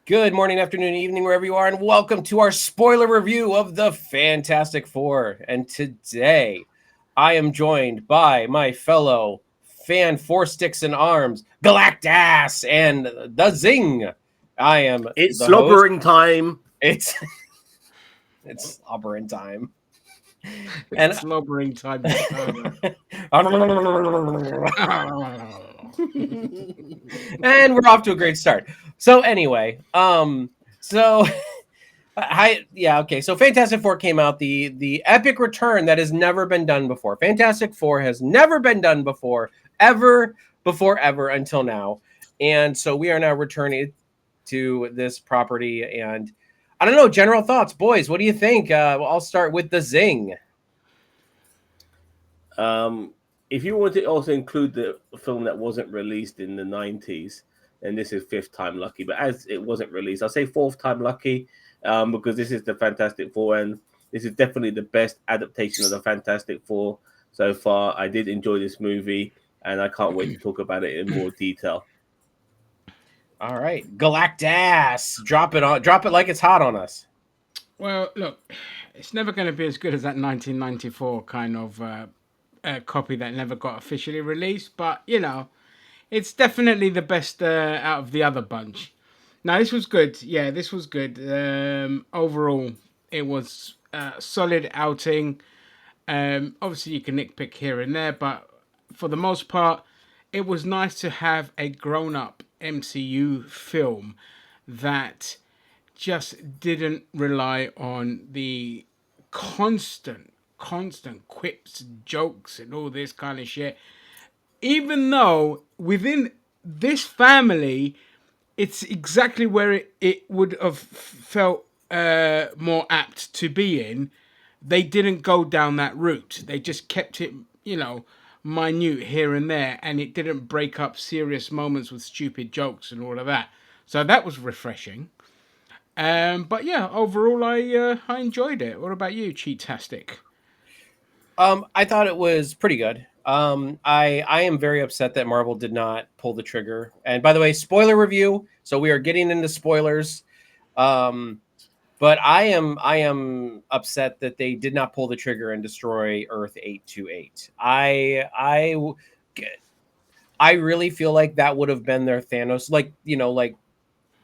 Good morning, afternoon, evening, wherever you are, and welcome to our spoiler review of the Fantastic Four. And today, I am joined by my fellow fan Four Sticks and Arms, Galactus, and the Zing. I am It's the host. slobbering time. It's it's slobbering time, It's and slobbering time this time. and we're off to a great start. So anyway, so okay. So Fantastic Four came out, the epic return that has never been done before. Fantastic Four has never been done before, ever until now, and so we are now returning to this property. And I don't know, general thoughts, boys. What do you think? Well, I'll start with the Zing. Um, if you want to also include the film that wasn't released in the 90s, then this is fifth time lucky. But as it wasn't released, I'll say fourth time lucky because this is the Fantastic Four, and this is definitely the best adaptation of the Fantastic Four so far. I did enjoy this movie, and I can't wait to talk about it in more detail. All right, Galactus, drop it like it's hot on us. Well, look, it's never going to be as good as that 1994 kind of copy that never got officially released, but it's definitely the best out of the other bunch. Now, this was good. Yeah, this was good. Overall, it was a solid outing. Obviously, you can nitpick here and there, but for the most part, it was nice to have a grown up MCU film that just didn't rely on the constant quips, jokes, and all this kind of shit. Even though within this family, it's exactly where it would have felt more apt to be in. They didn't go down that route. They just kept it, minute here and there, and it didn't break up serious moments with stupid jokes and all of that. So that was refreshing. But yeah, overall, I enjoyed it. What about you, Cheatastic? I thought it was pretty good. I am very upset that Marvel did not pull the trigger. And by the way, spoiler review. So we are getting into spoilers. Um, but I am upset that they did not pull the trigger and destroy Earth 828. I really feel like that would have been their Thanos, like like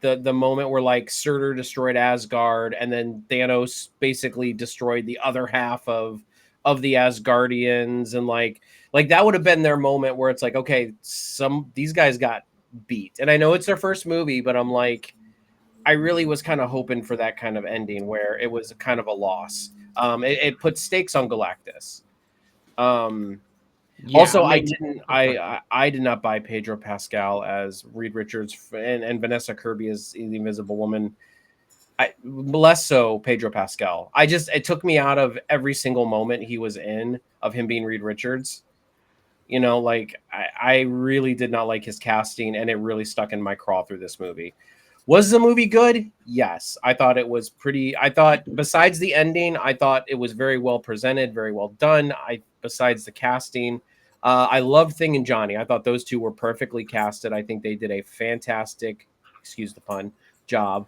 the moment where like Surtur destroyed Asgard, and then Thanos basically destroyed the other half of the Asgardians, and like that would have been their moment where it's like, okay, some these guys got beat. And I know it's their first movie, but I'm like, I really was kind of hoping for that kind of ending where it was kind of a loss. It put stakes on Galactus. Um, Yeah, Also, I I mean, didn't. oh, sorry. I did not buy Pedro Pascal as Reed Richards and Vanessa Kirby as the Invisible Woman. I less so Pedro Pascal. It took me out of every single moment he was in of him being Reed Richards. Like I really did not like his casting, and it really stuck in my craw through this movie. Was the movie good? Yes. I thought it was pretty. I thought besides the ending, I thought it was very well presented, very well done. Besides the casting, I loved Thing and Johnny. I thought those two were perfectly casted. I think they did a fantastic, excuse the pun, job.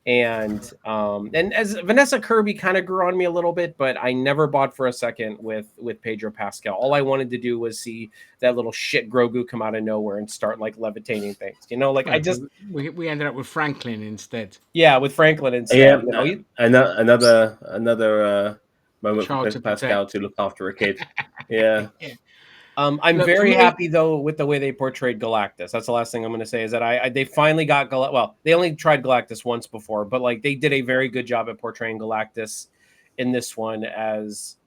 And as Vanessa Kirby kind of grew on me a little bit, but I never bought for a second with Pedro Pascal. All I wanted to do was see that little shit Grogu come out of nowhere and start like levitating things. Like I Well, just we ended up with Franklin instead. yeah, with Franklin instead. Yeah, He, another moment for Child to Pascal protect. to look after a kid. Yeah. Yeah. I'm Look, for very me, happy though with the way they portrayed Galactus. That's the last thing I'm going to say is that they finally got well, they only tried Galactus once before, but like they did a very good job at portraying Galactus in this one as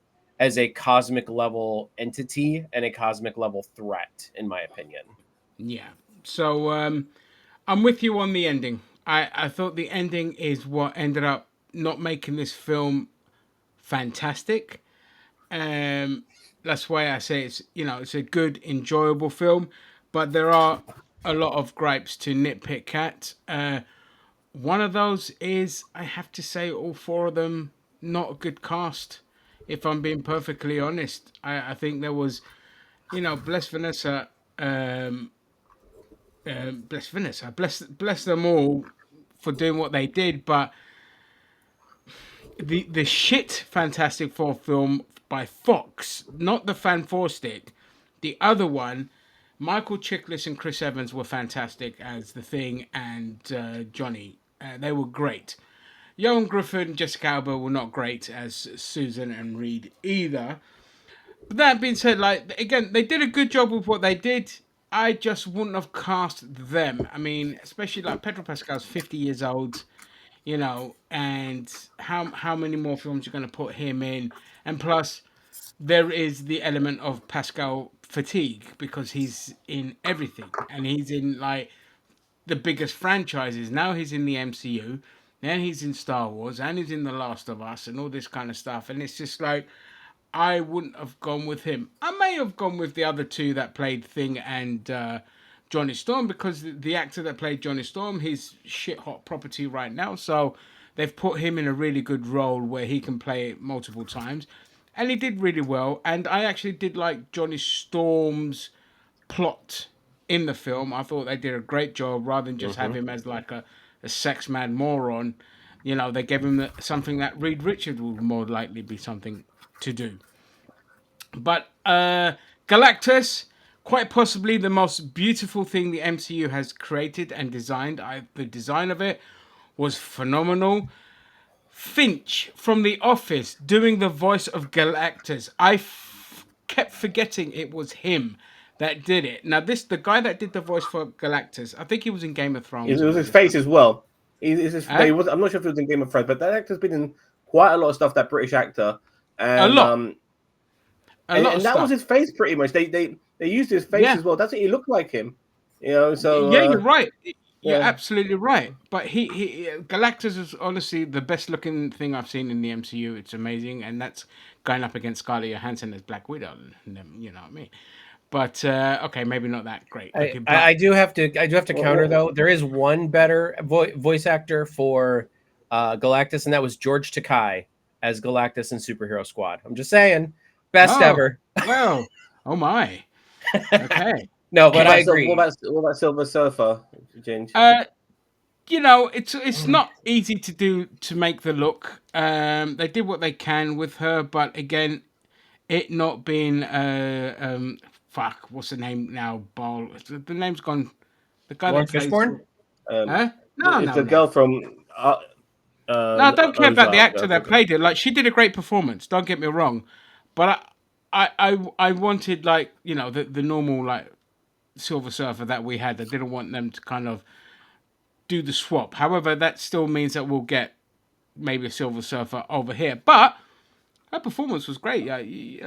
a cosmic level entity and a cosmic level threat, in my opinion. yeah. So I'm with you on the ending. I thought the ending is what ended up not making this film fantastic. Um, that's why I say it's a good, enjoyable film, but there are a lot of gripes to nitpick at. One of those is I have to say all four of them not a good cast. If I'm being perfectly honest, I think there was bless Vanessa, bless Vanessa, bless them all for doing what they did, but the shit Fantastic Four film by Fox, not the fan forced it, the other one, Michael Chiklis and Chris Evans were fantastic as the Thing and Johnny. They were great. Johan Griffin and Jessica Alba were not great as Susan and Reed either. But that being said, like again, they did a good job with what they did. I just wouldn't have cast them. I mean, especially like Pedro Pascal's 50 years old, and how many more films you're going to put him in, and plus there is the element of Pascal fatigue because he's in everything and he's in like the biggest franchises. Now he's in the MCU, then he's in Star Wars, and he's in The Last of Us, and all this kind of stuff. And it's just like I wouldn't have gone with him. I may have gone with the other two that played Thing and Johnny Storm because the actor that played Johnny Storm, he's shit hot property right now. So they've put him in a really good role where he can play it multiple times. And he did really well. And I actually did like Johnny Storm's plot in the film. I thought they did a great job rather than just have him as like a sex mad moron. They gave him something that Reed Richards would more likely be something to do. But Galactus, quite possibly the most beautiful thing the MCU has created and designed. The design of it was phenomenal. Finch from The Office doing the voice of Galactus. I kept forgetting it was him that did it. Now, the guy that did the voice for Galactus, I think he was in Game of Thrones. It was his face as well. He was, I'm not sure if he was in Game of Thrones, but that actor's been in quite a lot of stuff. That British actor, and a lot and of that stuff. was his face pretty much. They used his face as well. That's what he looked like him. So yeah, you're right. You're yeah. absolutely right. But he Galactus is honestly the best looking thing I've seen in the MCU. It's amazing, and that's going up against Scarlett Johansson as Black Widow. You know what I mean? But okay, maybe not that great. I do have to counter though. There is one better voice actor for Galactus, and that was George Takei as Galactus in Superhero Squad. I'm just saying, best ever. Well, oh my. Okay. No, but I agree. What about Silver Surfer, James? It's not easy to make the look. They did what they can with her, but again, it not being what's the name now? Ball. The name's gone. The guy Lawrence Fishburne. No, it's the girl from. No, I don't care about the actor that Ozark. played it. Like she did a great performance. Don't get me wrong, but I wanted like the normal like Silver Surfer that we had. I didn't want them to kind of do the swap. However, that still means that we'll get maybe a Silver Surfer over here. But her performance was great. I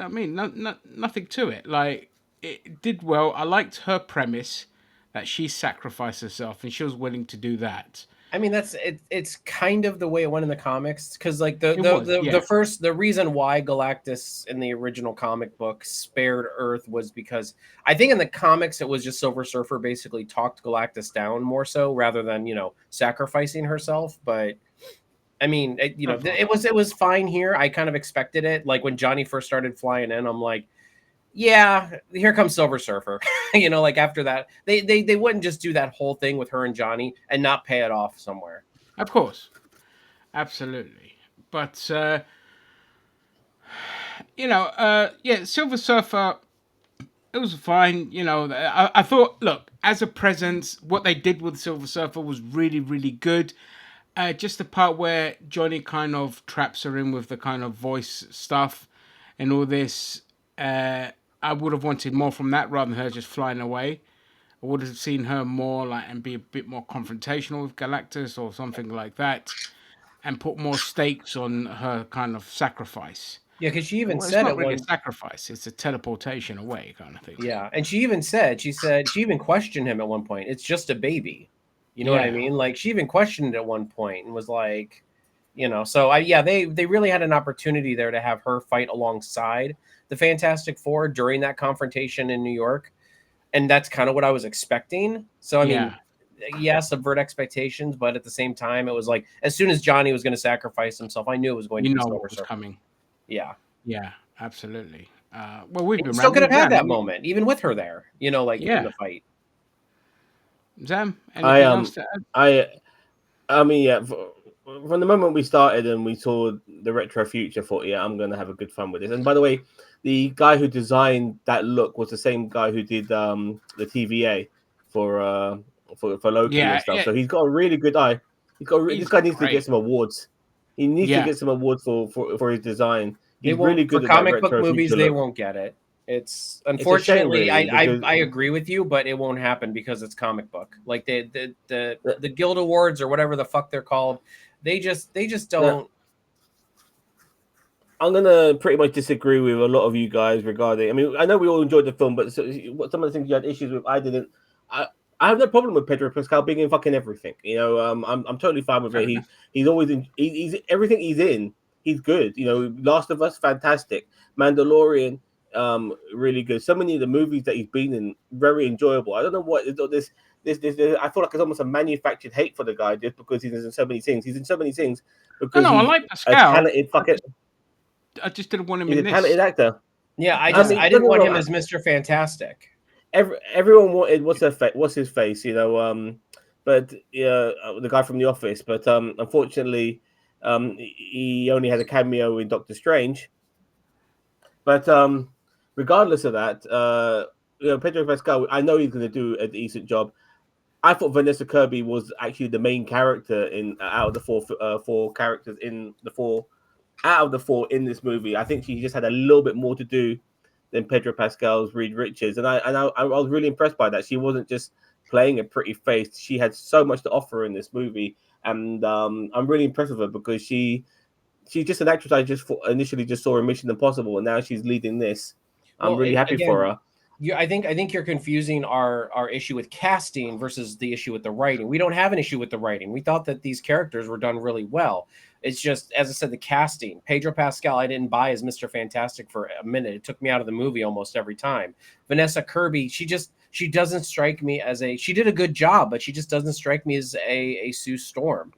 mean, nothing to it. Like it did well. I liked her premise that she sacrificed herself and she was willing to do that. I mean, it's kind of the way it went in the comics because like the reason why Galactus in the original comic book spared Earth was because I think in the comics it was just Silver Surfer basically talked Galactus down more so rather than sacrificing herself. But I mean, it was fine here. I kind of expected it. Like when Johnny first started flying in, I'm like, yeah, here comes Silver Surfer. Like after that, they wouldn't just do that whole thing with her and Johnny and not pay it off somewhere. Of course, absolutely. But Silver Surfer, it was fine. I thought, look, as a presence, what they did with Silver Surfer was really, really good. Just the part where Johnny kind of traps her in with the kind of voice stuff and all this. I would have wanted more from that rather than her just flying away. I would have seen her more like and be a bit more confrontational with Galactus or something like that, and put more stakes on her kind of sacrifice. Yeah, because she even said it's not really a sacrifice; it's a teleportation away kind of thing. Yeah, and she even said she even questioned him at one point. It's just a baby, you know what I mean? Like she even questioned it at one point and was like, So they really had an opportunity there to have her fight alongside the Fantastic Four during that confrontation in New York. And that's kind of what I was expecting. So, I mean, subvert expectations, but at the same time, it was like, as soon as Johnny was going to sacrifice himself, I knew it was going to be Silver Surfer. Coming. Yeah. Yeah, absolutely. We've been still could have had that moment, even with her there, in the fight. Zam, anything else to add? I mean, yeah. From the moment we started and we saw the retro future, I thought, yeah, I'm gonna have a good fun with this. And by the way, the guy who designed that look was the same guy who did the TVA for Loki Yeah, and stuff. yeah, So he's got a really good eye. This he's guy needs to get great. some awards. He needs to Yeah. get some awards for his design. They He's really won't for good at that comic book retro movies. future They look. won't get it. It's It's a shame, unfortunately, really, because I agree with you, but it won't happen because it's comic book. Like the Guild Awards or whatever the fuck they're called, they just now, don't. I'm gonna pretty much disagree with a lot of you guys regarding. I mean, I know we all enjoyed the film, but what some of the things you had issues with, I didn't. I I have no problem with Pedro Pascal being in fucking everything. I'm totally fine with Fair it. enough. He's always in. He's everything he's in. He's good. Last of Us, fantastic. Mandalorian, really good. So many of the movies that he's been in, very enjoyable. I don't know what this. I feel like it's almost a manufactured hate for the guy just because he's in so many things. He's in so many things No, because no, I he's like a Pascal. talented fucking. I just didn't want him He's in a this. talented actor. Yeah, I Yeah. mean, I don't didn't get me want him wrong. as Mr. Fantastic. Everyone wanted what's his face, but yeah, the guy from The Office. But unfortunately, he only had a cameo in Doctor Strange. But regardless of that, Pedro Pascal, I know he's going to do a decent job. I thought Vanessa Kirby was actually the main character in out of the four characters in the four out of the four in this movie. I think she just had a little bit more to do than Pedro Pascal's Reed Richards, and I was really impressed by that. She wasn't just playing a pretty face; she had so much to offer in this movie, and I'm really impressed with her because she's just an actress I initially just saw in Mission Impossible, and now she's leading this. I'm Well, really happy for again, her. I think you're confusing our issue with casting versus the issue with the writing. We don't have an issue with the writing. We thought that these characters were done really well. It's just, as I said, the casting. Pedro Pascal, I didn't buy as Mr. Fantastic for a minute. It took me out of the movie almost every time. Vanessa Kirby, she doesn't strike me as she did a good job, but she just doesn't strike me as a Sue Storm.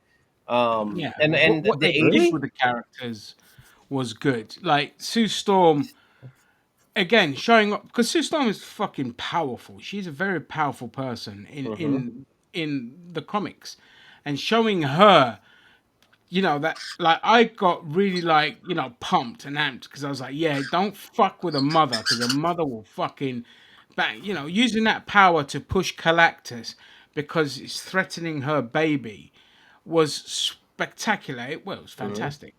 Yeah. And What the they did age, with the characters was good. Like Sue Storm, again, showing up because Sue Storm is fucking powerful. She's a very powerful person Mm-hmm. in the comics, and showing her, that like I got really like pumped and amped because I was like, yeah, don't fuck with a mother because a mother will fucking bang. Using that power to push Galactus because it's threatening her baby was spectacular. Well, it was Mm-hmm. fantastic.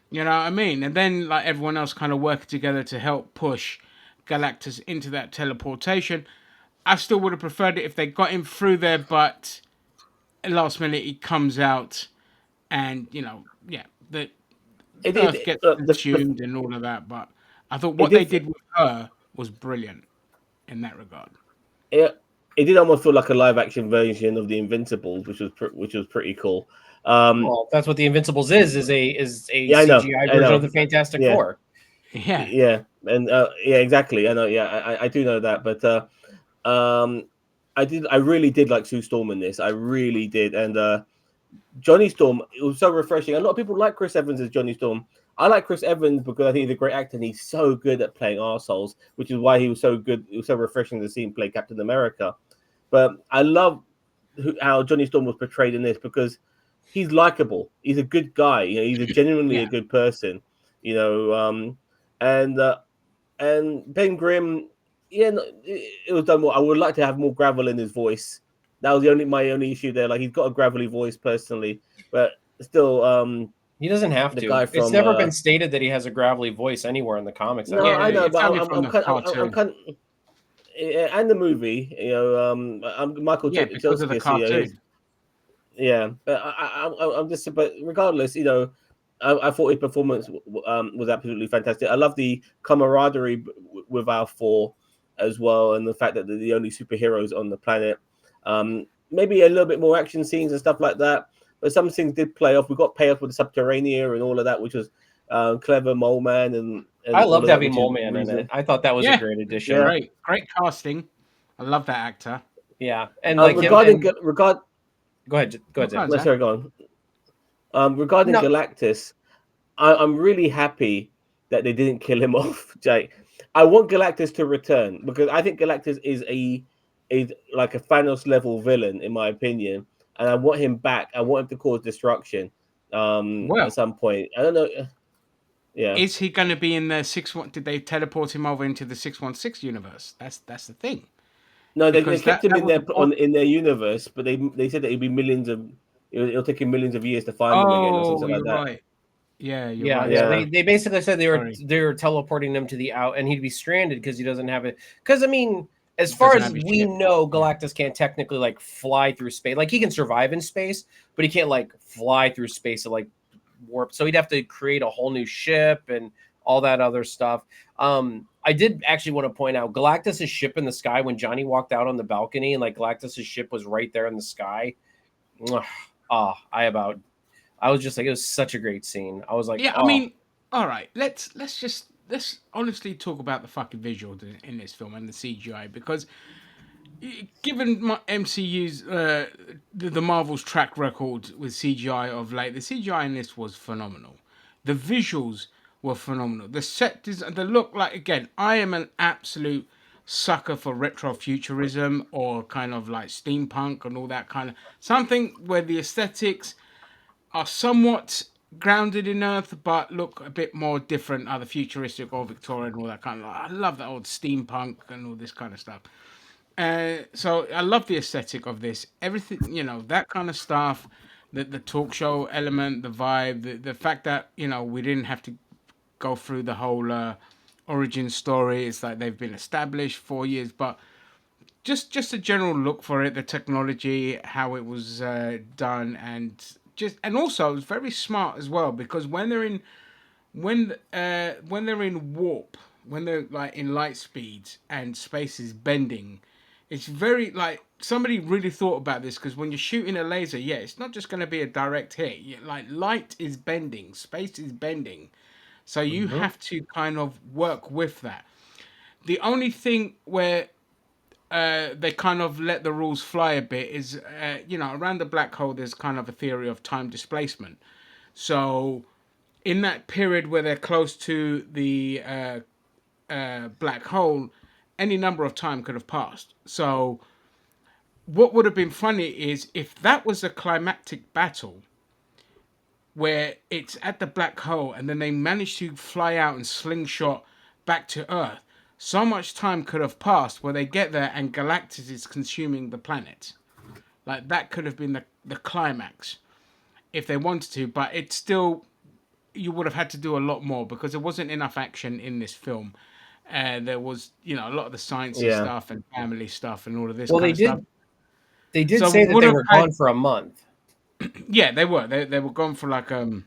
You know what I mean? And then like everyone else kind of working together to help push Galactus into that teleportation. I still would have preferred it if they got him through there, but last minute he comes out and yeah, the It Earth it gets consumed and all of that. But I thought it what they did did with her was brilliant in that regard. it, it did almost feel like a live action version of the Invincibles, which was pretty cool. Um, well, that's what the Invincibles is a yeah, CGI I version of know, the Fantastic yeah. Four. Yeah, Yeah, and yeah, exactly. I know. Yeah, I do know that, but um, I really did like Sue Storm in this. I really did, and Johnny Storm. It was so refreshing. A lot of people like Chris Evans as Johnny Storm. I like Chris Evans because I think he's a great actor and he's so good at playing arseholes, which is why he was so good. It was so refreshing to see him play Captain America. But I love how Johnny Storm was portrayed in this because he's likable. He's a good guy. He's a genuinely yeah. a good person. You know, and Ben Grimm, yeah, no, it was done well. I would like to have more gravel in his voice. That was my only issue there. Like he's got a gravelly voice personally, but still, He doesn't have the to. guy It's from never been stated that he has a gravelly voice anywhere in the comics that no, I'm Yeah, I know, reading. it's but only from the I'm cartoon. kind and the movie, Michael Yeah, because of the Chiklis, cartoon. yeah, but I'm just, but regardless, I thought his performance was absolutely fantastic. I love the camaraderie with our four as well, and the fact that they're the only superheroes on the planet. Maybe a little bit more action scenes and stuff like that, but some things did play off. We got payoff with the Subterranea and all of that, which was clever, Mole Man, I and all loved of that, having which is Mole Man in it. reason. I thought that was a Yeah, great it was addition. Yeah. great casting. I love that actor. Yeah, and like him Regarding and regard, go ahead, What Zach. kind no, of sorry, go on. Regarding No, Galactus, I'm really happy that they didn't kill him off, Jake. I want Galactus to return because I think Galactus is like a Thanos level villain in my opinion. and I want him back. I want him to cause destruction. At Well, some point, I don't know. Yeah. is he going to be in the 6-1? Did they teleport him over into the 616 universe? That's the thing. No, they Because kept him that in was their the point. in their universe, but they said that it'd be millions of. It'll take him millions of years to find them again, or Oh, something like you're that. right. Yeah, you're Yeah, right. yeah. Yeah. They basically said Sorry, they were teleporting them to the out, and he'd be stranded because he doesn't have it. Because I mean, as he far doesn't as have his we ship. know, Yeah. Galactus can't technically like fly through space. Like he can survive in space, but he can't like fly through space at like warp. So he'd have to create a whole new ship and all that other stuff. I did actually want to point out Galactus's ship in the sky when Johnny walked out on the balcony, and like Galactus's ship was right there in the sky. Mwah. I was just like, it was such a great scene. I was like, Yeah, I oh. mean, all right. Let's honestly talk about the fucking visuals in this film and the CGI because given my MCU's the Marvel's track record with CGI of late, the CGI in this was phenomenal. The visuals were phenomenal. The set design, the look, like again, I am an absolute sucker for retrofuturism or kind of like steampunk and all that kind of something where the aesthetics are somewhat grounded in Earth, but look a bit more different, either futuristic or Victorian, all that kind of. I love that old steampunk and all this kind of stuff. So I love the aesthetic of this. Everything, that kind of stuff. The talk show element, the vibe, the fact that we didn't have to go through the whole origin story. It's like they've been established 4 years, but just a general look for it, the technology, how it was done, and also it was very smart as well because when they're in warp, when they're like in light speeds and space is bending, it's very like somebody really thought about this because when you're shooting a laser, yeah, it's not just going to be a direct hit. Like light is bending, space is bending, so you Mhm. have to kind of work with that. The only thing where they kind of let the rules fly a bit is, around the black hole, there's kind of a theory of time displacement. So in that period where they're close to the black hole, any number of time could have passed. So what would have been funny is if that was a climactic battle where it's at the black hole and then they manage to fly out and slingshot back to Earth. So much time could have passed where they get there and Galactus is consuming the planet. Like that could have been the climax if they wanted to, but it's still you would have had to do a lot more because there wasn't enough action in this film. There was, a lot of the sciencey Yeah. stuff and family stuff and all of this Well, kind of stuff. they did So we say that would they have were had, gone for a month. yeah, they were. They were gone for like a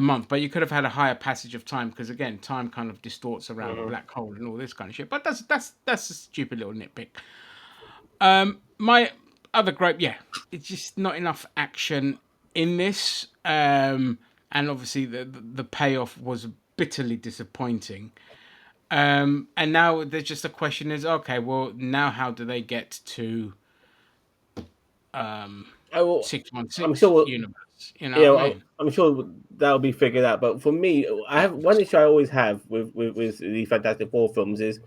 month, but you could have had a higher passage of time because again, time kind of distorts around a Mhm. black hole and all this kind of shit. But that's a stupid little nitpick. My other gripe, yeah, it's just not enough action in this, and obviously the payoff was bitterly disappointing. And now there's just a question: is okay, well, now how do they get to I will. six one I'm six sure. universe? You know Yeah, what I mean? I'm sure that'll be figured out. But for me, I have one issue I always have with the Fantastic Four films is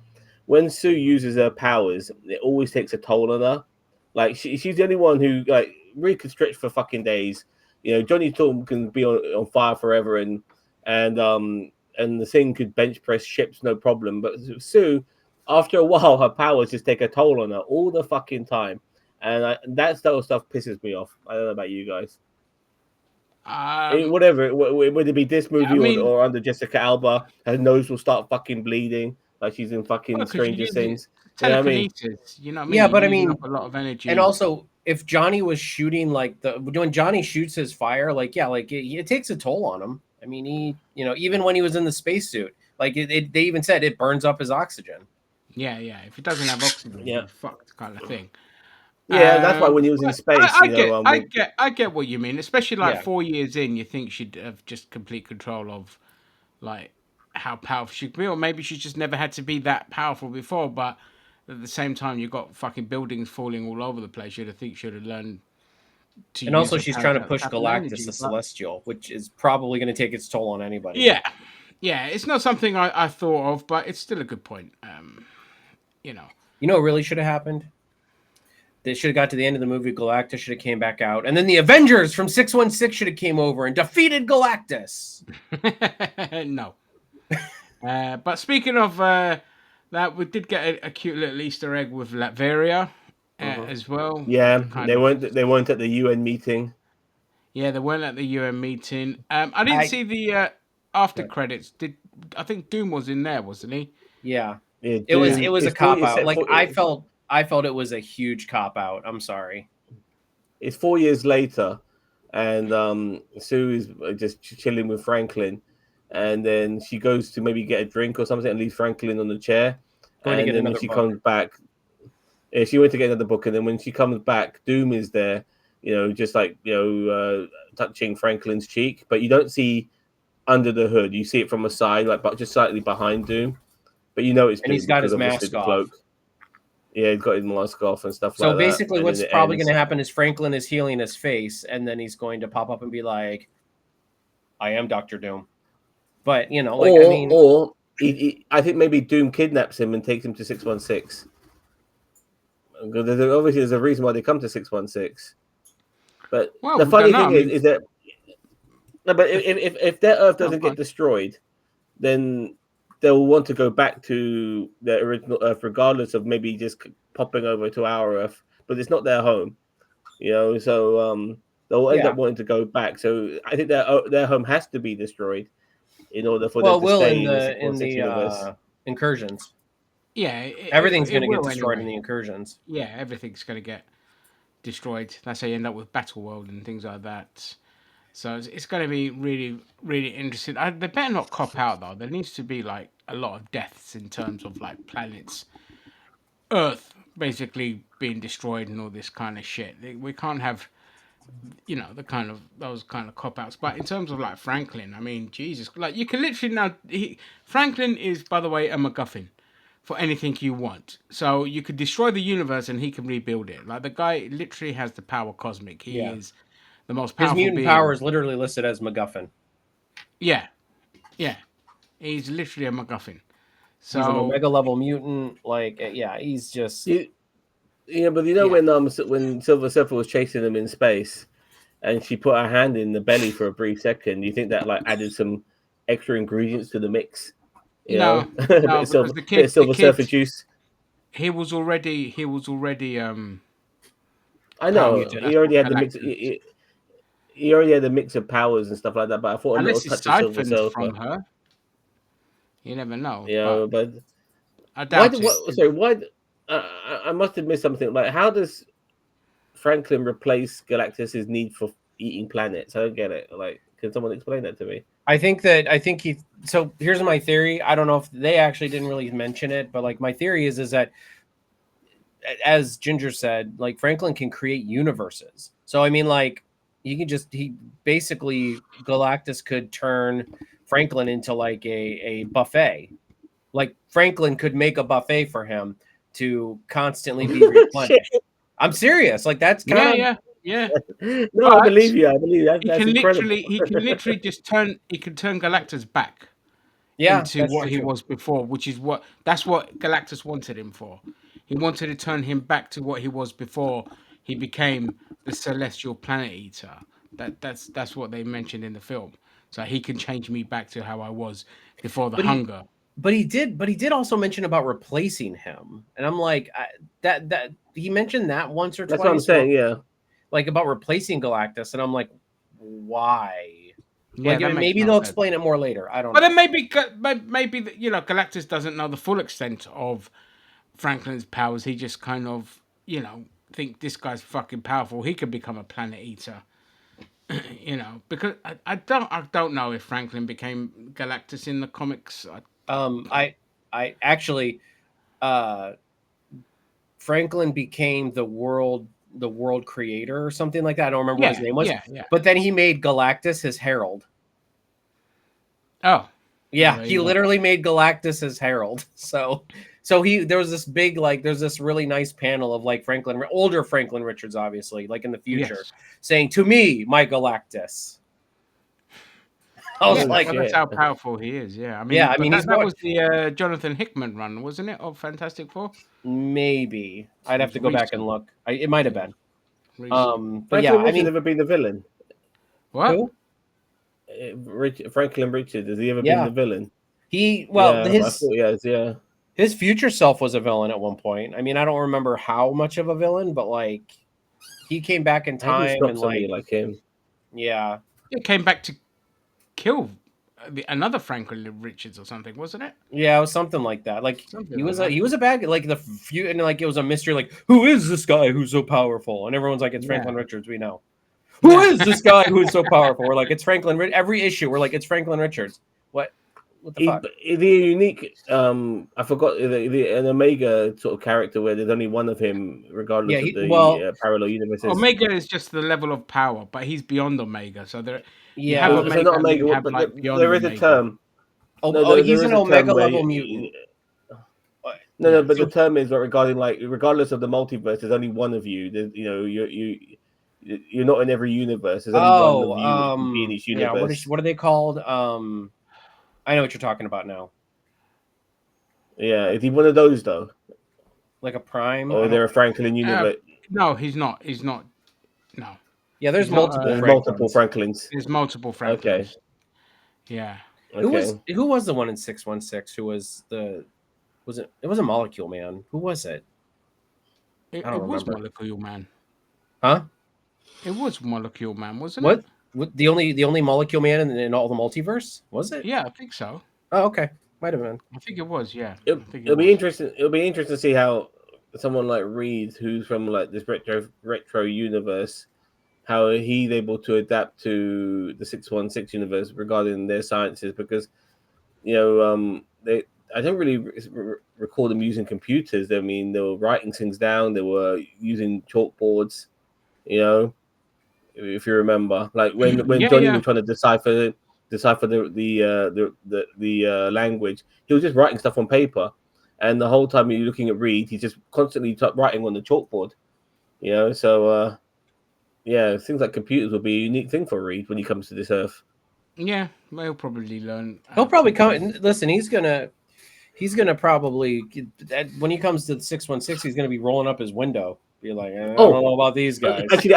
when Sue uses her powers, it always takes a toll on her. Like she's the only one who like really can stretch for fucking days. Johnny Storm can be on fire forever, and the thing could bench press ships no problem. But Sue, after a while, her powers just take a toll on her all the fucking time, and that sort of stuff pisses me off. I don't know about you guys. Um, Whatever, would it be this I movie mean, or under Jessica Alba? Her nose will start fucking bleeding like she's in fucking well, because Stranger you use it Things. You know what I mean? telekinesis. You know what I mean? Yeah, You're but I using up mean, a lot of and energy. also if Johnny was shooting like the when Johnny shoots his fire, like yeah, like it takes a toll on him. I mean, even when he was in the spacesuit, like they even said it burns up his oxygen. Yeah, yeah. If it doesn't have oxygen, Yeah, you're fucked, kind of thing. yeah. That's why when he was in But space, I get what you mean. Especially like Yeah, 4 years in, you think she'd have just complete control of like how powerful she could be, or maybe she just never had to be that powerful before. But at the same time, you got fucking buildings falling all over the place. You'd have think she'd have learned to and use also her she's powers trying to without push tapping the Galactus, energy. the But Celestial, which is probably going to take its toll on anybody. yeah, yeah, it's not something I thought of, but it's still a good point. You know, You know what really should have happened? They should have got to the end of the movie. Galactus should have came back out, and then the Avengers from 616 should have came over and defeated Galactus. No. But speaking of that, we did get a cute little Easter egg with Latveria as well. Yeah, Like they weren't at the UN meeting. Yeah, they weren't at the UN meeting. I didn't see the after credits. I think Doom was in there, wasn't he? Yeah, Yeah, it was a cop out. Like I felt it was a huge cop out. I'm sorry. It's 4 years later, and Sue is just chilling with Franklin, and then she goes to maybe get a drink or something and leaves Franklin on the chair. Going to get then when another she book. comes back, yeah, she went to get another book, and then when she comes back, Doom is there, just like touching Franklin's cheek, but you don't see under the hood. You see it from a side, like but just slightly behind Doom, but it's And Doom he's got his obviously mask the off. cloak. Yeah, he's got his mask off and stuff So like that. basically, And what's then it probably ends. going to happen is Franklin is healing his face, and then he's going to pop up and be like, "I am Doctor Doom." But I think maybe Doom kidnaps him and takes him to 616. Obviously, there's a reason why they come to 616. But the funny thing is that, no, but if their Earth doesn't get destroyed, then they'll want to go back to their original Earth, regardless of maybe just popping over to our Earth. But it's not their home, So they'll end up wanting to go back. So I think their home has to be destroyed in order for them to stay in the universe. Incursions. Yeah, everything's going to get destroyed in the incursions. Yeah, everything's going to get destroyed. That's how you end up with Battle World and things like that. So it's going to be really, really interesting. They better not cop out though. There needs to be like a lot of deaths in terms of like planets, Earth basically being destroyed and all this kind of shit. We can't have, those kind of cop outs. But in terms of like Franklin, I mean, Jesus, like you can literally now. Franklin is, by the way, a MacGuffin for anything you want. So you could destroy the universe and he can rebuild it. Like the guy literally has the power cosmic. He is the most powerful His mutant being. power is literally listed as MacGuffin. Yeah. He's literally a MacGuffin. So he's an Omega level mutant. He's just. When Silver Surfer was chasing him in space, and she put her hand in the belly for a brief second, you think that like added some extra ingredients to the mix? No, because the kid, Silver Surfer juice. He was already. I know he already had the mix. He already had the mix of powers and stuff like that. But I thought unless a little touch of Silver Surfer from her, you never know. Yeah, but I doubt it. Sorry, why? I must have missed something. Like, how does Franklin replace Galactus's need for eating planets? I don't get it. Like, can someone explain that to me? I think he. So here's my theory. I don't know if they actually didn't really mention it, but like my theory is that, as Ginger said, like Franklin can create universes. So I mean, like he basically Galactus could turn Franklin into like a buffet. Like Franklin could make a buffet for him to constantly be replenished. I'm serious. Like that's kind of yeah. No, but I believe you. That's incredible. He can literally just turn Galactus back. Into what he was before, that's what Galactus wanted him for. He wanted to turn him back to what he was before he became the Celestial Planet Eater. That's what they mentioned in the film. So he can change me back to how I was before the hunger. But he did also mention about replacing him, and I'm like, that he mentioned that once or twice. That's what I'm saying, yeah. Like about replacing Galactus, and I'm like, why? Yeah, like maybe they'll explain it more later. I don't know. But then maybe Galactus doesn't know the full extent of Franklin's powers. He just kind of think this guy's fucking powerful. He could become a planet eater. Because I don't know if Franklin became Galactus in the comics. I actually, Franklin became the world creator or something like that. I don't remember what his name was. Yeah. But then he made Galactus his herald. Oh. Yeah, he literally made Galactus his herald. So there was this big, like, there's this really nice panel of like older Franklin Richards, obviously, like in the future, saying, "To me, my Galactus." I was Yeah, Holy like, well, that's shit. how powerful he is. Yeah, I yeah, mean, I but mean, he's that more was the Jonathan Hickman run, wasn't it, of Fantastic Four? maybe. I'd It have was to go back and recent. look. It might have Yeah, been. recent. But yeah, Franklin I Richards mean, ever been the villain? What? who? Franklin Richards, has he ever been the Yeah, villain? well, Yeah, I thought he has, yeah. his future self was a villain at one point. I mean, I don't remember how much of a villain, but like he came back in How do you time stop and somebody like, like him? yeah, It came back to kill another Franklin Richards or something, wasn't it? yeah, it was something like that. Like Something he like was a that. he was a bad guy. Like the few and like it was a mystery. Like who is this guy who's so powerful? And everyone's like, it's Yeah. Franklin Richards. We know. Who Yeah. is this guy who's so powerful? We're like, it's Every issue, we're like, it's Franklin Richards. What? What the fuck? Is he a unique? I forgot an Omega sort of character where there's only one of him, Yeah. regardless of Well, the parallel universes. Omega is just the level of power, but he's beyond Omega. So there, you have yeah. So not Omega, and then Omega, you have but like beyond there is a Omega. term. Oh, There he's an is a Omega term where level mutant. no, Yeah. but the So term is regarding like regardless of the multiverse, there's only one of you. You're not in every universe. There's only one of you that can be in each yeah. universe. What are they called? I know what you're talking about now. Yeah, is he one of those though, Like a prime. or I is there don't. a Franklin universe? No, he's not. He's not. No, Yeah, there's he's not. multiple There's multiple Franklins. Franklins. There's multiple Okay, Franklins. Yeah. okay. Who was the one in 616? Who was it was a Molecule Man? Who was it? I don't It was remember. Molecule Man. Huh? It was Molecule Man, wasn't it? What the only Molecule Man in all the multiverse? Was it? Yeah, I think so. Oh, okay. Might have been. I think it was. Yeah, It, I think it it'll be was. interesting. It'll be interesting to see how someone like Reed, who's from like this retro universe, how he's able to adapt to the 616 universe regarding their sciences, because they I don't really recall them using computers. I mean, they were writing things down. They were using chalkboards. You know, if you remember, like when Yeah, Johnny yeah. was trying to decipher the language, he was just writing stuff on paper, and the whole time you're looking at Reed, he's just constantly writing on the chalkboard. So yeah, things like computers will be a unique thing for Reed when he comes to this earth. Yeah, he'll probably learn. He'll probably come. quickly. Listen, he's gonna probably when he comes to the 616, he's gonna be rolling up his window. Be like, I don't Oh, know about these guys. actually,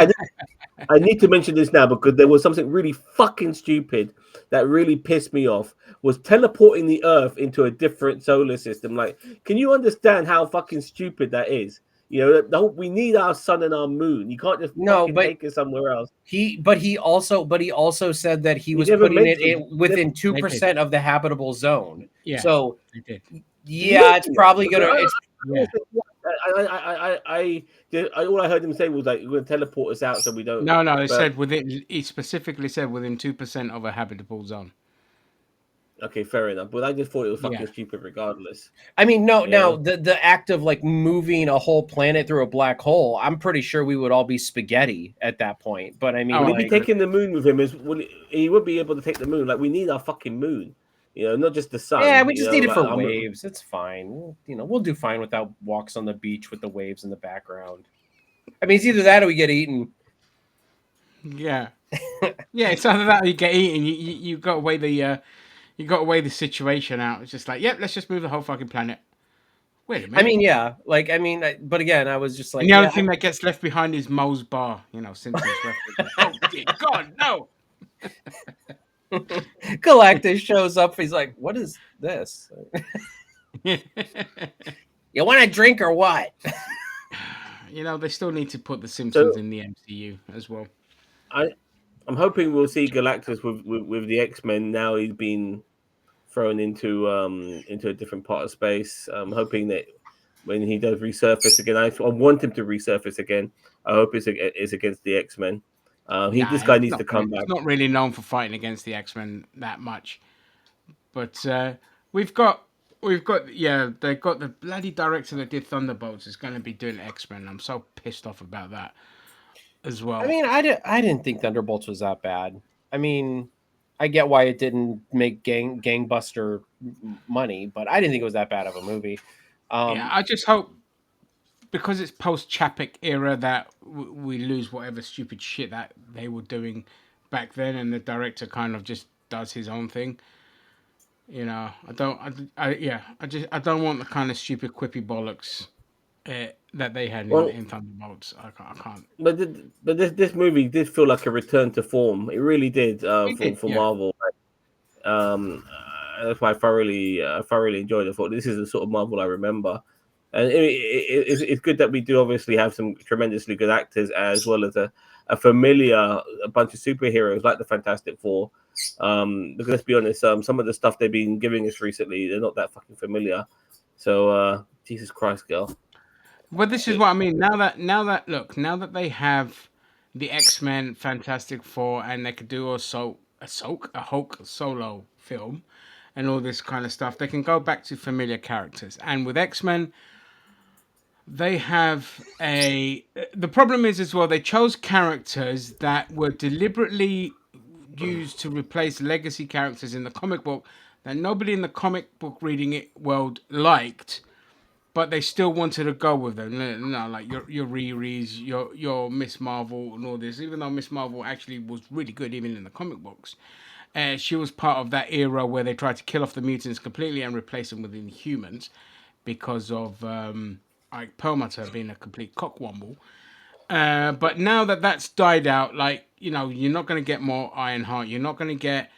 I need to mention this now because there was something really fucking stupid that really pissed me off. Was teleporting the Earth into a different solar system. Like, can you understand how fucking stupid that is? We need our sun and our moon. You can't just No, fucking but take it somewhere else. he also said that he He was never putting it mentioned. within They did. 2% of the habitable zone. Yeah, So they did. yeah, it's probably gonna. Yeah. All I heard him say was like, "We're gonna teleport us out so we don't." No, no. But He specifically said within 2% of a habitable zone. okay, fair enough. But I just thought it was Yeah. fucking stupid, regardless. I mean, no, You now know? the act of like moving a whole planet through a black hole, I'm pretty sure we would all be spaghetti at that point. But I mean, Oh, Will he be like, taking the moon with him? He would be able to take the moon? Like, we need our fucking moon, not just the sun. yeah, we just need it like, for waves. It's fine. We'll do fine without walks on the beach with the waves in the background. I mean, it's either that or we get eaten. yeah. Yeah, it's either that or you get eaten. You got away the situation out. It's just like, yep, let's just move the whole fucking planet. Wait a minute. I mean, yeah, but again, I was just like, And the yeah, only thing that gets left behind is Moe's bar. Simpsons reference. Oh dear God, no! Galactus shows up. He's like, "What is this? You want a drink or what?" They still need to put the Simpsons in the MCU as well. I'm hoping we'll see Galactus with the X-Men. Now he's been thrown into a different part of space. I'm hoping that when he does resurface again, I want him to resurface again. I hope it's against the X-Men. This guy needs to come back. He's not really known for fighting against the X-Men that much. But we've got they've got the bloody director that did Thunderbolts is going to be doing X-Men. I'm so pissed off about that as well. I mean, I didn't think Thunderbolts was that bad. I mean, I get why it didn't make gangbuster money, but I didn't think it was that bad of a movie. Yeah, I just hope because it's post Chapek era that we lose whatever stupid shit that they were doing back then, and the director kind of just does his own thing. You know, I don't want the kind of stupid quippy bollocks that they had Well, in Thunderbolts. I can't. but this movie did feel like a return to form. It really did We did, for yeah. Marvel. That's why I thoroughly enjoyed it. I thought this is the sort of Marvel I remember, and it's good that we do obviously have some tremendously good actors as well as a familiar a bunch of superheroes like the Fantastic Four. Because let's be honest, some of the stuff they've been giving us recently, they're not that fucking familiar. So, Jesus Christ, girl. But this is what I mean. Now that they have the X-Men, Fantastic Four, and they could do a Hulk solo film, and all this kind of stuff, they can go back to familiar characters. And with X-Men, they have a. The problem is as well. They chose characters that were deliberately used to replace legacy characters in the comic book that nobody in the comic book reading it world liked, but they still wanted to go with them. No, like your Riri's, your Miss Marvel, and all this. Even though Miss Marvel actually was really good, even in the comic books, she was part of that era where they tried to kill off the mutants completely and replace them with Inhumans because of like Perlmutter being a complete cockwomble. But now that that's died out, like, you know, you're not going to get more Ironheart. You're not going to get,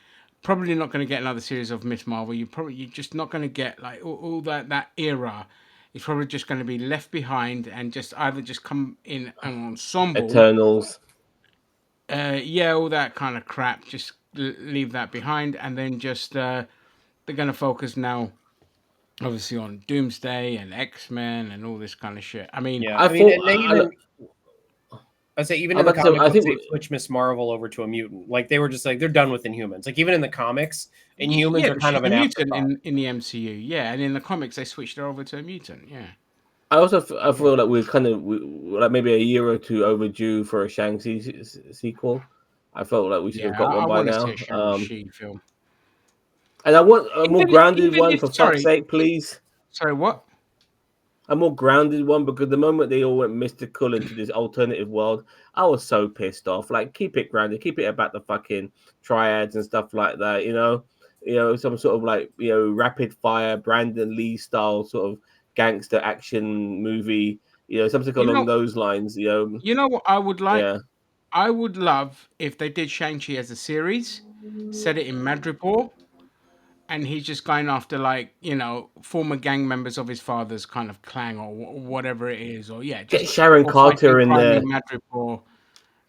probably not going to get another series of Miss Marvel. You're just not going to get like all that era. It's probably just going to be left behind and just either just come in an ensemble, Eternals. yeah, all that kind of crap. Just leave that behind, and then just they're going to focus now, obviously, on Doomsday and X-Men and all this kind of shit. I mean, Yeah, I I mean, thought and they even I say even I'm in the about to say comic I books think they switched Miss Marvel over to a mutant. Like they were just like they're done with Inhumans. Like even in the comics, Inhumans yeah, are but kind she's of a an mutant afterthought. in the MCU. Yeah, and in the comics they switched her over to a mutant. Yeah. I also I feel like like maybe a year or two overdue for a Shang-Chi sequel. I felt like we should Yeah, have got I one by want to see a now. Shang-Chi film. And I want a more grounded Even one if, for fuck's sorry, sake, please. sorry, what? A more grounded one because the moment they all went mystical into this alternative world, I was so pissed off. Like, keep it grounded, keep it about the fucking triads and stuff like that. Some sort of like rapid fire Brandon Lee style sort of gangster action movie. Something You along know, those lines. you know what I would like? Yeah. I would love if they did Shang-Chi as a series, set it in Madripoor, and he's just going after like former gang members of his father's kind of clan or whatever it is, or yeah, Get just Sharon or fighting Carter in crime in there. Madripoor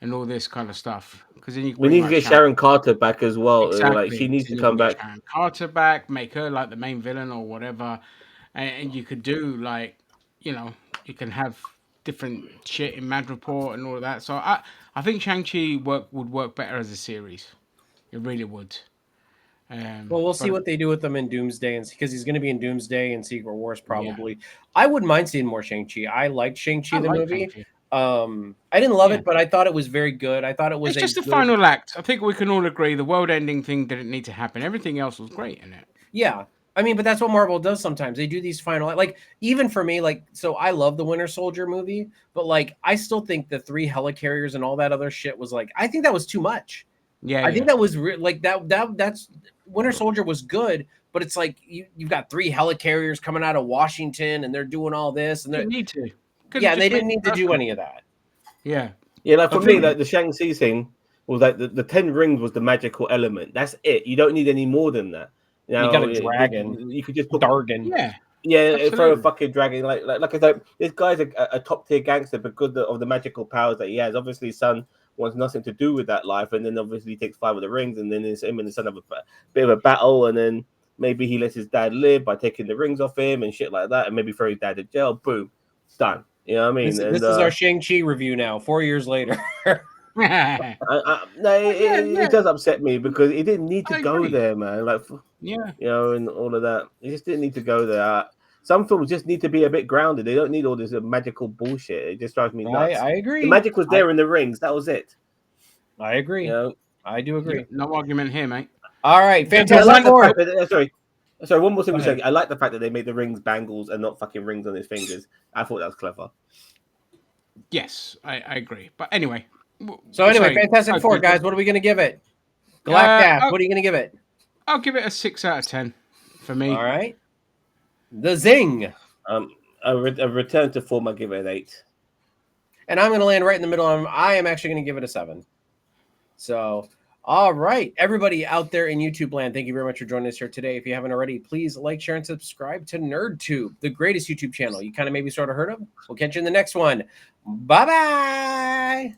and all this kind of stuff. Because then you can We bring need to like get Sharon. Sharon Carter back as well. Like, she Exactly. needs So to you can come get back. Sharon Carter back, make her like the main villain or whatever, and you could do like, you can have different shit in Madripoor and all of that. So I think Shang-Chi would work better as a series. It really would. Well, we'll see But what they do with them in Doomsday, and because he's going to be in Doomsday and Secret Wars yeah, probably. I wouldn't mind seeing more Shang-Chi. I liked I Shang-Chi the like movie. Shang-Chi. I didn't love Yeah. it, but I thought it was very good. I thought it was It's a just the good. final act. I think we can all agree the world-ending thing didn't need to happen. Everything else was great in it. Yeah. I mean, but that's what Marvel does sometimes. They do these final, like, even for me, like, so I love the Winter Soldier movie, but like, I still think the three helicarriers and all that other shit was like, I think that was too much. Yeah, I think yeah. that was like that's Winter Soldier was good, but it's like you've got three helicarriers coming out of Washington and they're doing all this and they're Didn't need to. Could have yeah, and they just made didn't the need to first do one. any of that. Yeah. Yeah, like I for me, think like the Shang-Chi thing was like the 10 rings was the magical element. That's it. You don't need any more than that. You got a dragon, You could just put Dargan. yeah, throw a absolutely. fucking dragon. Like I said, this guy's a top tier gangster because of the magical powers that he has. Obviously, his son wants nothing to do with that life, and then obviously he takes 5 of the rings, and then it's him and the son have a bit of a battle, and then maybe he lets his dad live by taking the rings off him and shit like that, and maybe throw his dad in jail. Boom, done. You know what I mean? And This is our Shang-Chi review now, 4 years later. Yeah, no, yeah. it does upset me because it didn't need to I go agree. there, man. Like, Yeah. and all of that. It just didn't need to go there. Some films just need to be a bit grounded. They don't need all this magical bullshit. It just drives me nuts. I The agree. magic was there in the rings. That was it. I agree. You know. I do Yeah. agree. No argument here, mate. All right, And I Fantastic like the Four. fact that sorry, one more thing Go to ahead. say. I like the fact that they made the rings bangles and not fucking rings on his fingers. I thought that was clever. Yes, I agree. But anyway. So anyway, Sorry. Fantastic Four, guys, what are we gonna give it? Galactath, what are you going to give it? I'll give it a 6 out of 10 for me. All right. The Zing. A return to form, I give it an 8. And I'm going to land right in the middle. I am actually going to give it a 7. So, all right, everybody out there in YouTube land, thank you very much for joining us here today. If you haven't already, please like, share, and subscribe to NerdTube, the greatest YouTube channel you kind of maybe sort of heard of. We'll catch you in the next one. Bye-bye.